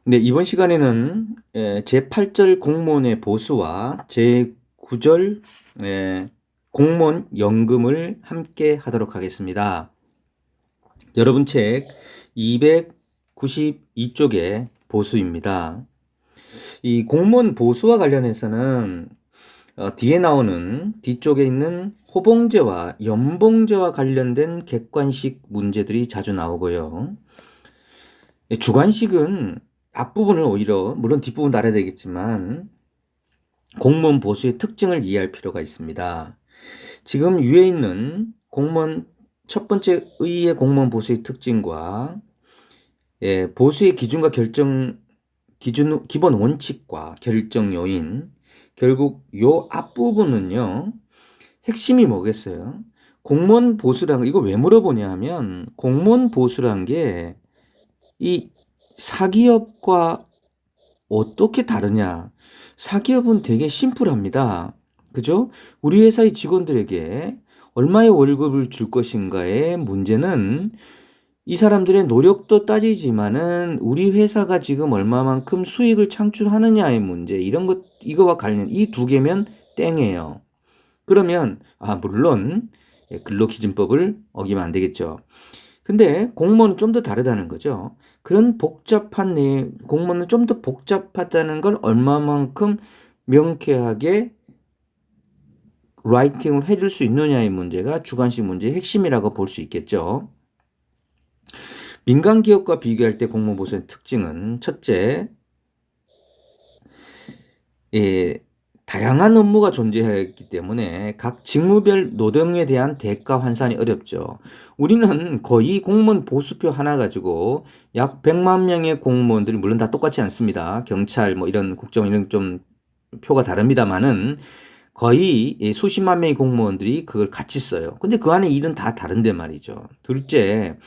네, 이번 시간에는 제8절 공무원의 보수와 제9절 공무원 연금을 함께 하도록 하겠습니다. 여러분 책 292쪽의 보수입니다. 이 공무원 보수와 관련해서는 뒤에 나오는 뒤쪽에 있는 호봉제와 연봉제와 관련된 객관식 문제들이 자주 나오고요. 주관식은 앞부분을 오히려 물론 뒷부분도 알아야 되겠지만 공무원 보수의 특징을 이해할 필요가 있습니다. 지금 위에 있는 공무원 첫 번째 의의 공무원 보수의 특징과 보수의 기준과 기본 원칙과 결정 요인, 결국 요 앞부분은요, 핵심이 뭐겠어요? 공무원 보수란 거, 이거 왜 물어보냐 하면, 공무원 보수란 게 이 사기업과 어떻게 다르냐? 사기업은 되게 심플합니다. 그죠? 우리 회사의 직원들에게 얼마의 월급을 줄 것인가의 문제는 이 사람들의 노력도 따지지만은 우리 회사가 지금 얼마만큼 수익을 창출하느냐의 문제, 이거와 관련 이 두 개면 땡이에요. 그러면, 물론, 근로기준법을 어기면 안 되겠죠. 근데 공무원은 좀 더 다르다는 거죠. 그런 공무원은 좀 더 복잡하다는 걸 얼마만큼 명쾌하게 라이팅을 해줄 수 있느냐의 문제가 주관식 문제의 핵심이라고 볼 수 있겠죠. 민간 기업과 비교할 때 공무원 보수의 특징은 첫째, 다양한 업무가 존재하기 때문에 각 직무별 노동에 대한 대가 환산이 어렵죠. 우리는 거의 공무원 보수표 하나 가지고 약 100만 명의 공무원들이 물론 다 똑같지 않습니다. 경찰 뭐 이런 국정 이런 좀 표가 다릅니다만은 거의 수십만 명의 공무원들이 그걸 같이 써요. 근데 그 안에 일은 다 다른데 말이죠. 둘째,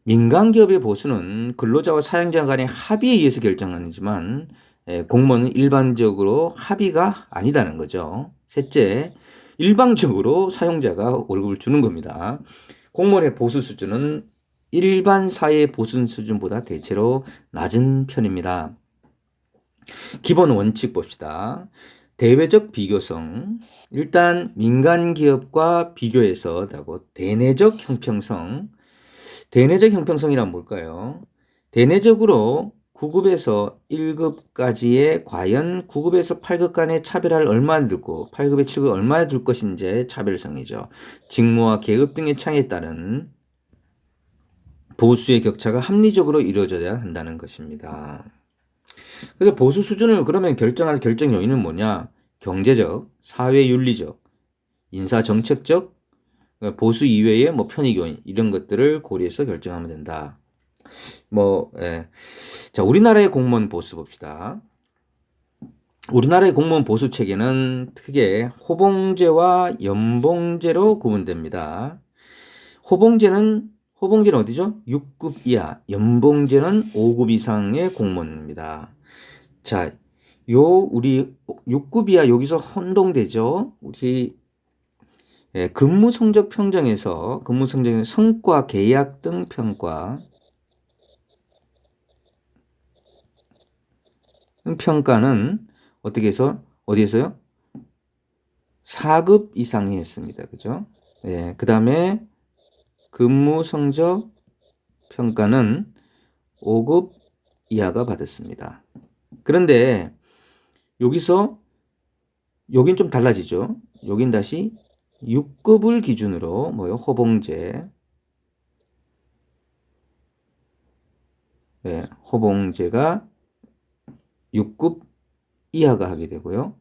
민간 기업의 보수는 근로자와 사용자 간의 합의에 의해서 결정하지만 공무원은 일반적으로 합의가 아니다는 거죠. 셋째, 일방적으로 사용자가 월급을 주는 겁니다. 공무원의 보수 수준은 일반 사회의 보수 수준보다 대체로 낮은 편입니다. 기본 원칙 봅시다. 대외적 비교성. 일단 민간 기업과 비교해서 대내적 형평성. 대내적 형평성이란 뭘까요? 대내적으로 9급에서 1급까지의 과연 9급에서 8급 간의 차별화를 얼마나 두고 8급에 7급 얼마나 둘 것인지의 차별성이죠. 직무와 계급 등의 차이에 따른 보수의 격차가 합리적으로 이루어져야 한다는 것입니다. 그래서 보수 수준을 그러면 결정할 결정 요인은 뭐냐? 경제적, 사회윤리적, 인사정책적, 보수 이외의 뭐 편익 요인 이런 것들을 고려해서 결정하면 된다. 자, 우리나라의 공무원 보수 봅시다. 우리나라의 공무원 보수 체계는 크게 호봉제와 연봉제로 구분됩니다. 호봉제는 어디죠? 6급 이하, 연봉제는 5급 이상의 공무원입니다. 자, 우리 6급 이하 여기서 혼동되죠? 우리 근무 성적 평정에서 성과, 계약 등 평가는 어떻게 해서 어디에서요? 4급 이상이 했습니다. 그죠? 그 다음에 근무 성적 평가는 5급 이하가 받았습니다. 그런데 여기서 여긴 좀 달라지죠. 여긴 다시 6급을 기준으로 호봉제. 호봉제가 6급 이하가 하게 되고요.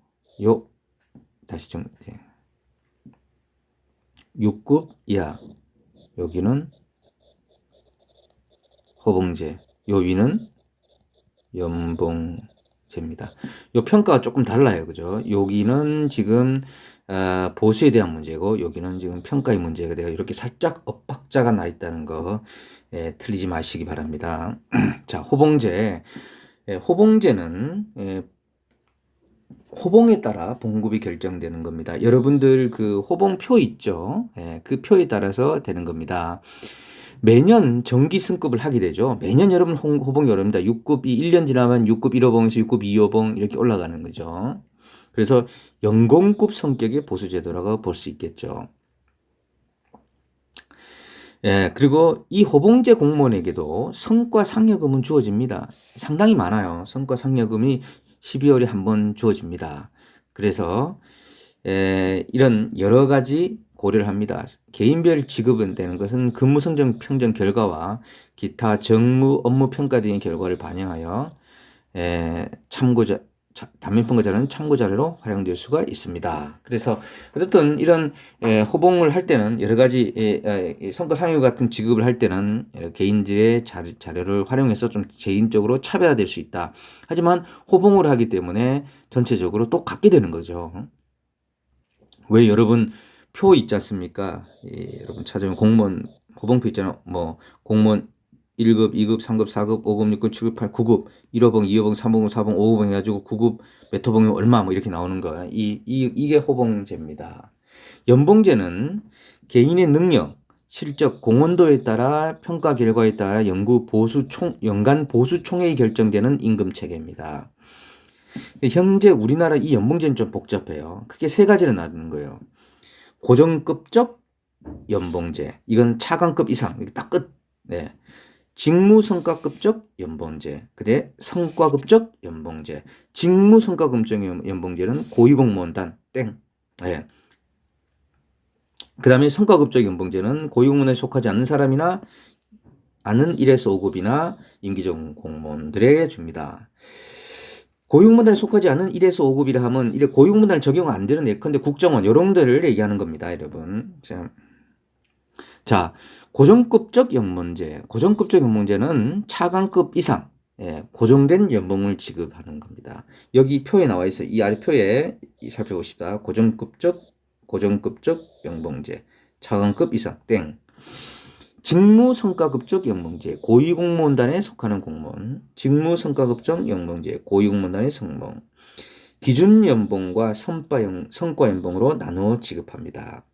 다시 6급 이하. 여기는 호봉제. 요 위는 연봉제입니다. 요 평가가 조금 달라요. 그죠? 여기는 지금 보수에 대한 문제고 여기는 지금 평가의 문제가 돼요. 이렇게 살짝 엇박자가 나 있다는 거 틀리지 마시기 바랍니다. 자, 호봉제. 호봉제는 호봉에 따라 봉급이 결정되는 겁니다. 여러분들 그 호봉표 있죠? 그 표에 따라서 되는 겁니다. 매년 정기 승급을 하게 되죠. 매년 여러분 호봉이 오릅니다. 6급이 1년 지나면 6급 1호봉에서 6급 2호봉 이렇게 올라가는 거죠. 그래서 연공급 성격의 보수제도라고 볼 수 있겠죠. 예, 그리고 이 호봉제 공무원에게도 성과 상여금은 주어집니다. 상당히 많아요. 성과 상여금이 12월에 한 번 주어집니다. 그래서 이런 여러 가지 고려를 합니다. 개인별 지급은 되는 것은 근무 성적 평점 결과와 기타 정무 업무 평가 등의 결과를 반영하여 참고자 단면평가 자료는 참고 자료로 활용될 수가 있습니다. 그래서 어쨌든 이런 호봉을 할 때는 여러 가지 성과 상여 같은 지급을 할 때는 개인들의 자료를 활용해서 좀 개인적으로 차별화될 수 있다. 하지만 호봉을 하기 때문에 전체적으로 똑같게 되는 거죠. 왜 여러분 표 있지 않습니까? 여러분 찾으면 공무원 호봉표 있잖아요. 뭐 공무원 1급, 2급, 3급, 4급, 5급, 6급, 7급, 8, 9급, 1호봉, 2호봉, 3호봉, 4호봉, 5호봉 해가지고 9급 몇 호봉이 얼마 뭐 이렇게 나오는 거야. 이게 호봉제입니다. 연봉제는 개인의 능력, 실적, 공헌도에 따라 평가 결과에 따라 연간 보수 총액이 결정되는 임금 체계입니다. 현재 우리나라 이 연봉제는 좀 복잡해요. 크게 세 가지로 나누는 거예요. 고정급적 연봉제, 이건 차관급 이상, 이게 딱 끝. 네. 직무성과급적 연봉제, 그래 성과급적 연봉제, 직무성과급적 연봉제는 고위공무원단 땡. 네. 그 다음에 성과급적 연봉제는 고위공무원에 속하지 않는 사람이나 아는 1에서 5급이나 임기적 공무원들에게 줍니다. 고위공무원단에 속하지 않은 1에서 5급이라 하면 이래 고위공무원단을 적용 안 되는 예컨대 국정원 이런 데를 얘기하는 겁니다, 여러분. 자, 고정급적 연봉제. 고정급적 연봉제는 차관급 이상 고정된 연봉을 지급하는 겁니다. 여기 표에 나와 있어요. 이 아래 표에 살펴보십시다. 고정급적 연봉제. 차관급 이상 땡. 직무성과급적 연봉제. 고위공무원단에 속하는 공무원. 직무성과급적 연봉제. 고위공무원단의 성봉. 기준연봉과 성과연봉으로 나누어 지급합니다.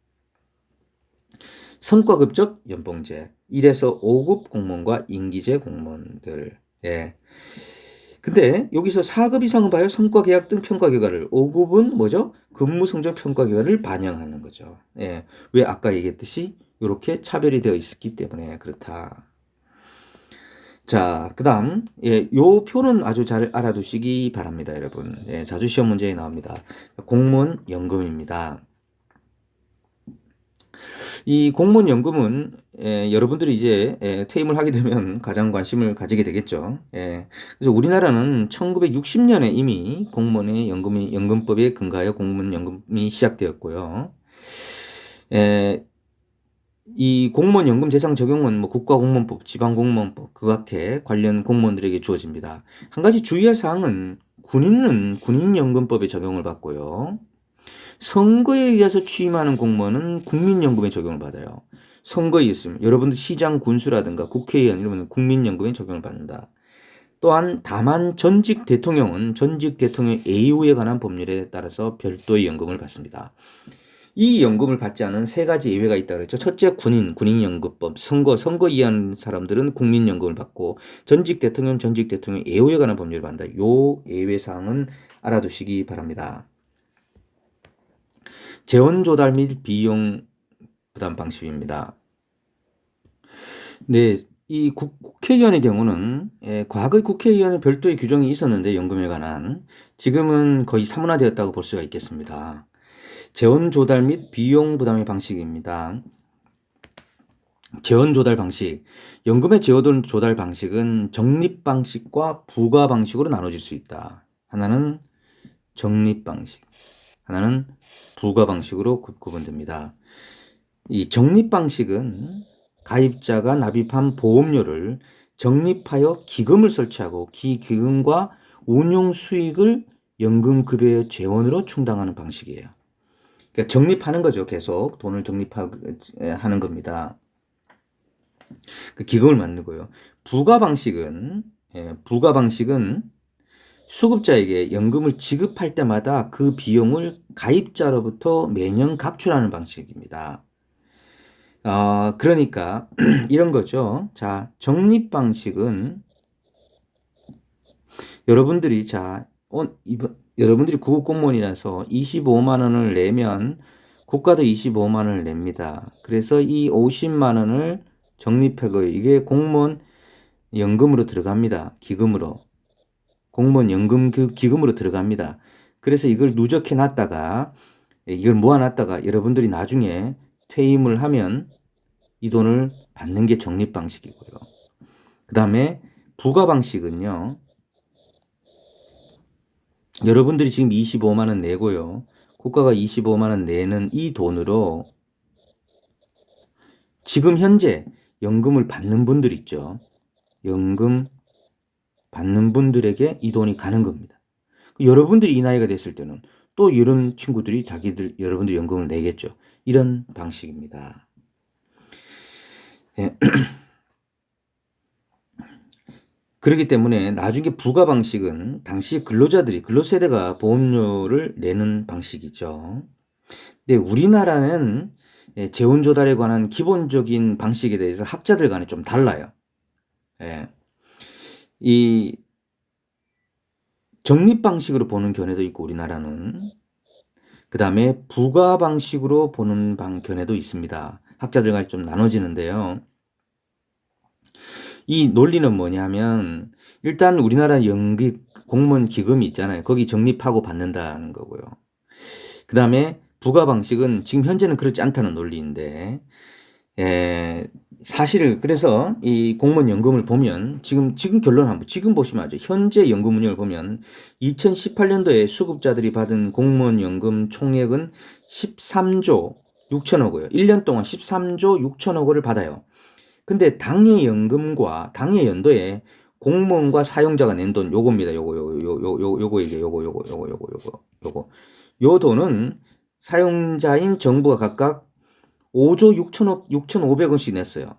성과급적 연봉제 1에서 5급 공무원과 임기제 공무원들. 예. 근데 여기서 4급 이상은 봐요. 성과 계약 등 평가 결과를. 5급은 뭐죠? 근무 성적 평가 결과를 반영하는 거죠. 예. 왜 아까 얘기했듯이 이렇게 차별이 되어 있기 때문에 그렇다. 자, 그다음 요 표는 아주 잘 알아두시기 바랍니다, 여러분. 예, 자주 시험 문제에 나옵니다. 공무원 연금입니다. 이 공무원 연금은 여러분들이 이제 퇴임을 하게 되면 가장 관심을 가지게 되겠죠. 그래서 우리나라는 1960년에 이미 공무원의 연금법에 근거하여 공무원 연금이 시작되었고요. 이 공무원 연금 대상 적용은 뭐 국가공무원법, 지방공무원법, 극악회 관련 공무원들에게 주어집니다. 한 가지 주의할 사항은 군인은 군인연금법에 적용을 받고요. 선거에 의해서 취임하는 공무원은 국민연금에 적용을 받아요. 선거에 있으면 여러분들 시장 군수라든가 국회의원 이러면 국민연금에 적용을 받는다. 또한 다만 전직 대통령은 전직 대통령 AO에 관한 법률에 따라서 별도의 연금을 받습니다. 이 연금을 받지 않은 세 가지 예외가 있다고 그랬죠. 첫째, 군인연금법. 선거 이한 사람들은 국민연금을 받고 전직 대통령 AO에 관한 법률을 받는다. 요 예외 사항은 알아두시기 바랍니다. 재원 조달 및 비용 부담 방식입니다. 네, 이 국회의원의 경우는 과거 국회의원의 별도의 규정이 있었는데 연금에 관한 지금은 거의 사문화되었다고 볼 수가 있겠습니다. 재원 조달 및 비용 부담의 방식입니다. 재원 조달 방식. 연금의 재원 조달 방식은 적립 방식과 부과 방식으로 나눠질 수 있다. 하나는 적립 방식, 하나는 부과 방식으로 구분됩니다. 이 적립 방식은 가입자가 납입한 보험료를 적립하여 기금을 설치하고 기금과 운용 수익을 연금급여의 재원으로 충당하는 방식이에요. 그러니까 적립하는 거죠. 계속 돈을 적립하는 겁니다. 그 기금을 만들고요. 부과 방식은 수급자에게 연금을 지급할 때마다 그 비용을 가입자로부터 매년 각출하는 방식입니다. 그러니까 이런 거죠. 자, 적립 방식은 여러분들이 여러분들이 구급 공무원이라서 25만 원을 내면 국가도 25만 원을 냅니다. 그래서 이 50만 원을 적립하고요. 이게 공무원 연금으로 들어갑니다. 기금으로. 공무원 연금 기금으로 들어갑니다. 그래서 이걸 누적해 놨다가 이걸 모아 놨다가 여러분들이 나중에 퇴임을 하면 이 돈을 받는 게 적립 방식이고요. 그 다음에 부가 방식은요. 여러분들이 지금 25만 원 내고요. 국가가 25만 원 내는 이 돈으로 지금 현재 연금을 받는 분들 있죠. 연금 받는 분들에게 이 돈이 가는 겁니다. 여러분들이 이 나이가 됐을 때는 또 이런 친구들이 여러분들 연금을 내겠죠. 이런 방식입니다. 네. 그렇기 때문에 나중에 부가 방식은 당시 근로세대가 보험료를 내는 방식이죠. 근데 우리나라는 재원 조달에 관한 기본적인 방식에 대해서 학자들 간에 좀 달라요. 예. 이 적립 방식으로 보는 견해도 있고 우리나라는 그 다음에 부가 방식으로 보는 견해도 있습니다. 학자들 간에 좀 나눠지는데요. 이 논리는 뭐냐면 일단 우리나라 연금 공무원 기금이 있잖아요. 거기 적립하고 받는다는 거고요. 그 다음에 부가 방식은 지금 현재는 그렇지 않다는 논리인데 사실 그래서 이 공무원 연금을 보면 지금 결론 한번 지금 보시면 알죠. 현재 연금 운영을 보면 2018년도에 수급자들이 받은 공무원 연금 총액은 13조 6천억이에요. 1년 동안 13조 6천억 원을 받아요. 근데 당해 연금과 당해 연도에 공무원과 사용자가 낸 돈 요겁니다. 요거. 요 돈은 사용자인 정부가 각각 5조 6,500원씩 냈어요.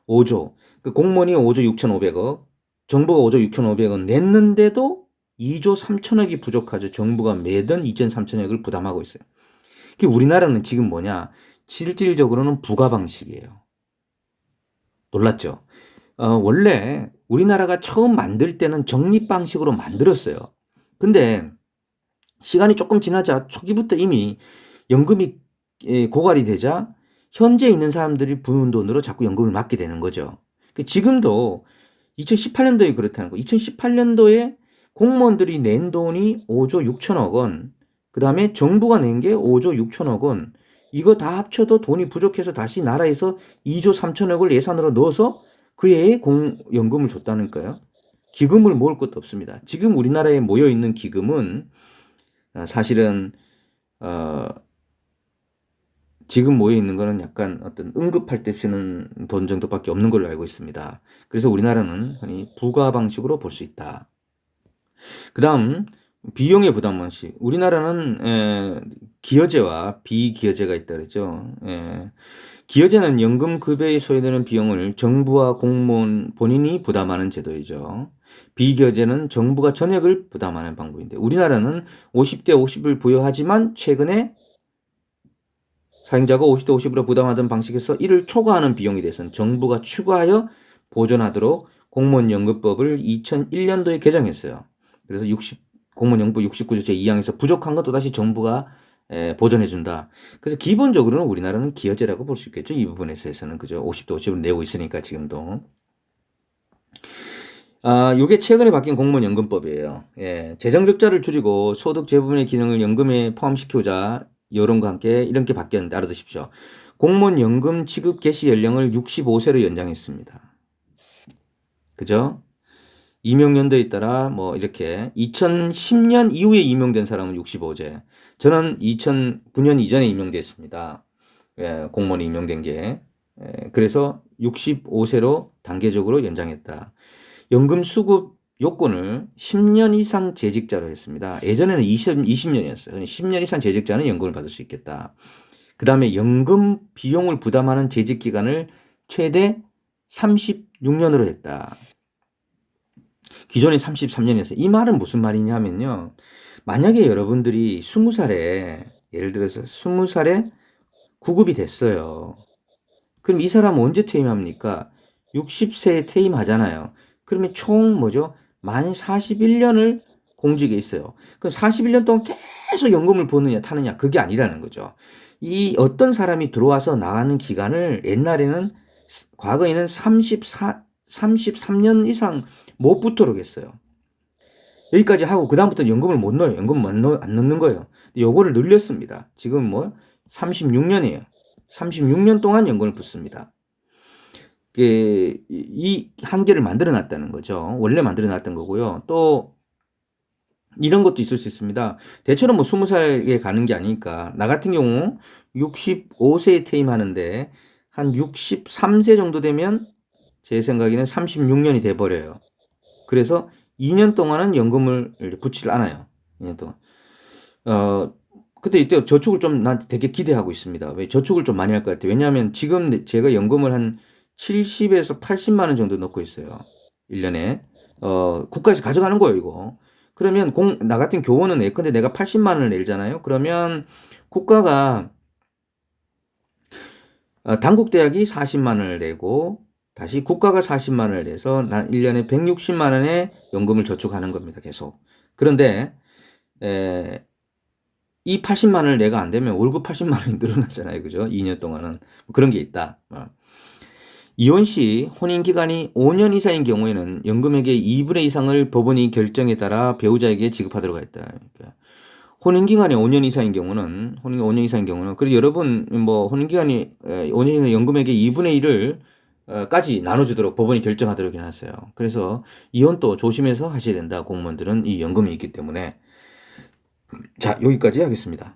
5조. 그 공무원이 5조 6,500억, 정부가 5조 6,500원 냈는데도 2조 3천억이 부족하죠. 정부가 매달 2,3천억을 부담하고 있어요. 우리나라는 지금 뭐냐? 실질적으로는 부가 방식이에요. 놀랐죠? 원래 우리나라가 처음 만들 때는 적립 방식으로 만들었어요. 근데 시간이 조금 지나자 초기부터 이미 연금이 고갈이 되자 현재 있는 사람들이 부는 돈으로 자꾸 연금을 맡게 되는 거죠. 지금도 2018년도에 그렇다는 거. 2018년도에 공무원들이 낸 돈이 5조 6천억 원, 그 다음에 정부가 낸 게 5조 6천억 원, 이거 다 합쳐도 돈이 부족해서 다시 나라에서 2조 3천억을 예산으로 넣어서 그 해에 연금을 줬다니까요. 기금을 모을 것도 없습니다. 지금 우리나라에 모여 있는 기금은 사실은 지금 모여 있는 거는 약간 어떤 응급할 때 쓰는 돈 정도밖에 없는 걸로 알고 있습니다. 그래서 우리나라는 흔히 부가 방식으로 볼 수 있다. 그 다음 비용의 부담 방식. 우리나라는 기여제와 비기여제가 있다 그랬죠. 기여제는 연금급여에 소요되는 비용을 정부와 공무원 본인이 부담하는 제도이죠. 비기여제는 정부가 전액을 부담하는 방법인데 우리나라는 50대 50을 부여하지만 최근에 사용자가 50대 50으로 부담하던 방식에서 이를 초과하는 비용에 대해서는 정부가 추가하여 보존하도록 공무원연금법을 2001년도에 개정했어요. 그래서 공무원연금법 69조 제2항에서 부족한 건 또다시 정부가 보존해준다. 그래서 기본적으로는 우리나라는 기여제라고 볼 수 있겠죠. 이 부분에서는 그죠. 50대 50을 내고 있으니까 지금도. 요게 최근에 바뀐 공무원연금법이에요. 재정 적자를 줄이고 소득 재부분의 기능을 연금에 포함시키고자 여론과 함께 이렇게 바뀌었는데 알아두십시오. 공무원 연금 지급 개시 연령을 65세로 연장했습니다. 그죠? 임용연도에 따라 뭐 이렇게 2010년 이후에 임용된 사람은 65세. 저는 2009년 이전에 임용됐습니다. 공무원이 임용된 게. 그래서 65세로 단계적으로 연장했다. 연금 수급 요건을 10년 이상 재직자로 했습니다. 예전에는 20년이었어요. 10년 이상 재직자는 연금을 받을 수 있겠다. 그 다음에 연금 비용을 부담하는 재직 기간을 최대 36년으로 했다. 기존에 33년이었어요. 이 말은 무슨 말이냐면요. 만약에 여러분들이 20살에 예를 들어서 20살에 구급이 됐어요. 그럼 이 사람은 언제 퇴임합니까? 60세에 퇴임하잖아요. 그러면 총 뭐죠? 만 41년을 공직에 있어요. 그럼 41년 동안 계속 연금을 버느냐 타느냐 그게 아니라는 거죠. 이 어떤 사람이 들어와서 나가는 기간을 옛날에는 과거에는 33년 이상 못 붙도록 했어요. 여기까지 하고 그다음부터 연금을 못 넣어요. 연금 안 넣는 거예요. 요거를 늘렸습니다. 지금 뭐 36년이에요. 36년 동안 연금을 붙습니다. 이 한계를 만들어 놨다는 거죠. 원래 만들어 놨던 거고요. 또 이런 것도 있을 수 있습니다. 대체로 뭐 20살에 가는 게 아니니까 나 같은 경우 65세에 퇴임하는데 한 63세 정도 되면 제 생각에는 36년이 돼 버려요. 그래서 2년 동안은 연금을 붙질 않아요. 2년 동안. 근데 이때 저축을 좀 난 되게 기대하고 있습니다. 왜 저축을 좀 많이 할 것 같아요. 왜냐하면 지금 제가 연금을 한 70에서 80만 원 정도 넣고 있어요. 1년에. 국가에서 가져가는 거예요, 이거. 그러면 나 같은 교원은 예컨대 내가 80만 원을 내잖아요. 그러면 국가가 단국대학이 40만 원을 내고 다시 국가가 40만 원을 내서 난 1년에 160만 원의 연금을 저축하는 겁니다. 계속. 그런데 이 80만 원을 내가 안 되면 월급 80만 원이 늘어나잖아요. 그죠? 2년 동안은. 그런 게 있다. 이혼 시 혼인 기간이 5년 이상인 경우에는 연금액의 2분의 2 이상을 법원이 결정에 따라 배우자에게 지급하도록 했다. 그러니까 혼인 기간이 5년 이상인 경우는 그리고 여러분 뭐 혼인 기간이 5년 이상 연금액의 2분의 1을 까지 나눠주도록 법원이 결정하도록 해놨어요. 그래서 이혼도 조심해서 하셔야 된다. 공무원들은 이 연금이 있기 때문에. 자, 여기까지 하겠습니다.